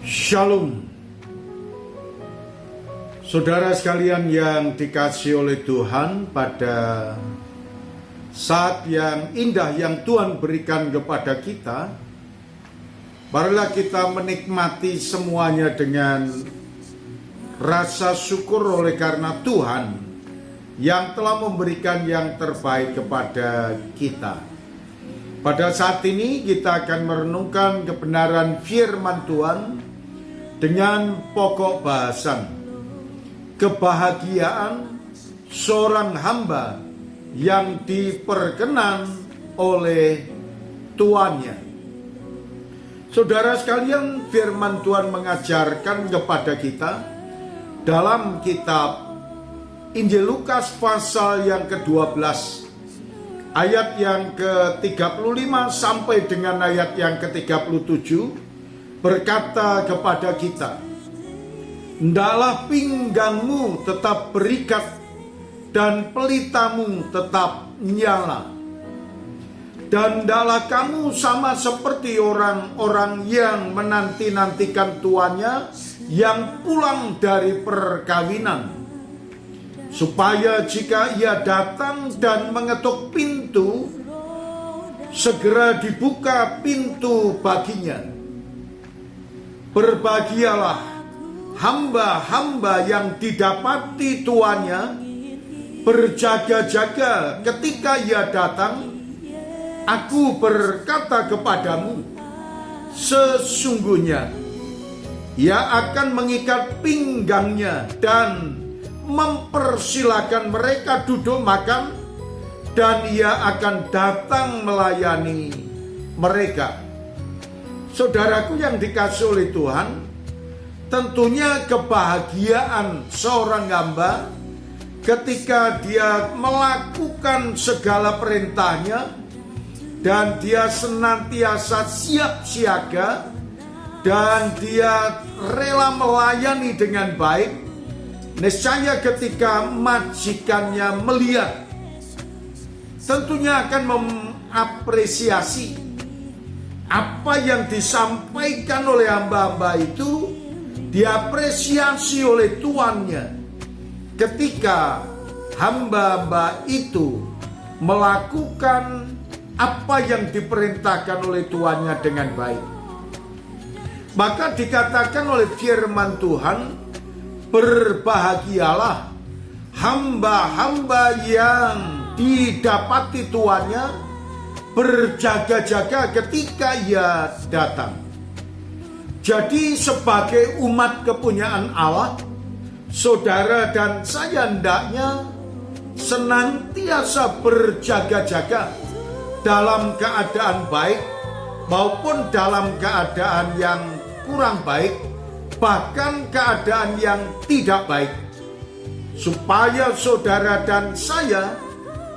Shalom. Saudara sekalian yang dikasihi oleh Tuhan, pada saat yang indah yang Tuhan berikan kepada kita, marilah kita menikmati semuanya dengan rasa syukur oleh karena Tuhan yang telah memberikan yang terbaik kepada kita. Pada saat ini kita akan merenungkan kebenaran firman Tuhan dengan pokok bahasan kebahagiaan seorang hamba yang diperkenan oleh tuannya. Saudara sekalian, firman Tuhan mengajarkan kepada kita dalam kitab Injil Lukas pasal yang ke-12 ayat yang ke-35 sampai dengan ayat yang ke-37 berkata kepada kita, "Hendaklah pinggangmu tetap berikat dan pelitamu tetap nyala. Dan hendaklah kamu sama seperti orang-orang yang menanti-nantikan tuannya yang pulang dari perkawinan, supaya jika ia datang dan mengetuk pintu, segera dibuka pintu baginya. Berbahagialah hamba-hamba yang didapati tuannya berjaga-jaga ketika ia datang. Aku berkata kepadamu, sesungguhnya ia akan mengikat pinggangnya dan mempersilakan mereka duduk makan, dan ia akan datang melayani mereka." Saudaraku yang dikasihi oleh Tuhan, tentunya kebahagiaan seorang hamba ketika dia melakukan segala perintahnya dan dia senantiasa siap siaga dan dia rela melayani dengan baik. Niscaya ketika majikannya melihat, tentunya akan mengapresiasi apa yang disampaikan oleh hamba-hamba itu, diapresiasi oleh tuannya ketika hamba-hamba itu melakukan apa yang diperintahkan oleh tuannya dengan baik. Maka dikatakan oleh firman Tuhan, berbahagialah hamba-hamba yang didapati tuannya berjaga-jaga ketika ia datang. Jadi sebagai umat kepunyaan Allah, saudara dan saya hendaknya senantiasa berjaga-jaga dalam keadaan baik maupun dalam keadaan yang kurang baik, bahkan keadaan yang tidak baik, supaya saudara dan saya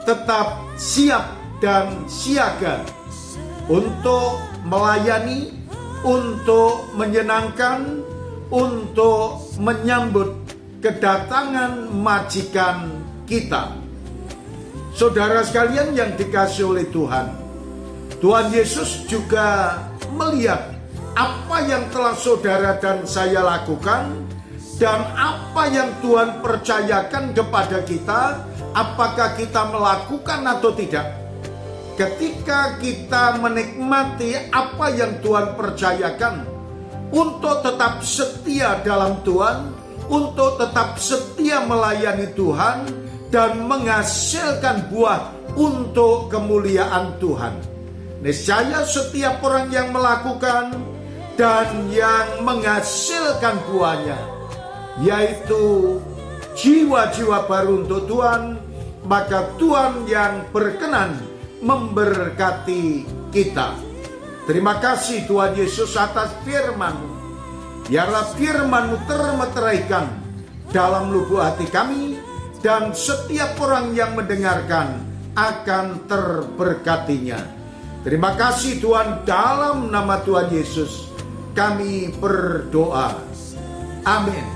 tetap siap dan siaga untuk melayani, untuk menyenangkan, untuk menyambut kedatangan majikan kita. Saudara sekalian yang dikasihi oleh Tuhan, Tuhan Yesus juga melihat apa yang telah saudara dan saya lakukan dan apa yang Tuhan percayakan kepada kita, apakah kita melakukan atau tidak. Ketika kita menikmati apa yang Tuhan percayakan, untuk tetap setia dalam Tuhan, untuk tetap setia melayani Tuhan, dan menghasilkan buah untuk kemuliaan Tuhan. Niscaya setiap orang yang melakukan dan yang menghasilkan buahnya, yaitu jiwa-jiwa baru untuk Tuhan, maka Tuhan yang berkenan memberkati kita. Terima kasih Tuhan Yesus atas firman-Mu. Biarlah firman-Mu termeteraikan dalam lubuk hati kami, dan setiap orang yang mendengarkan akan terberkatinya. Terima kasih Tuhan, dalam nama Tuhan Yesus kami berdoa. Amin.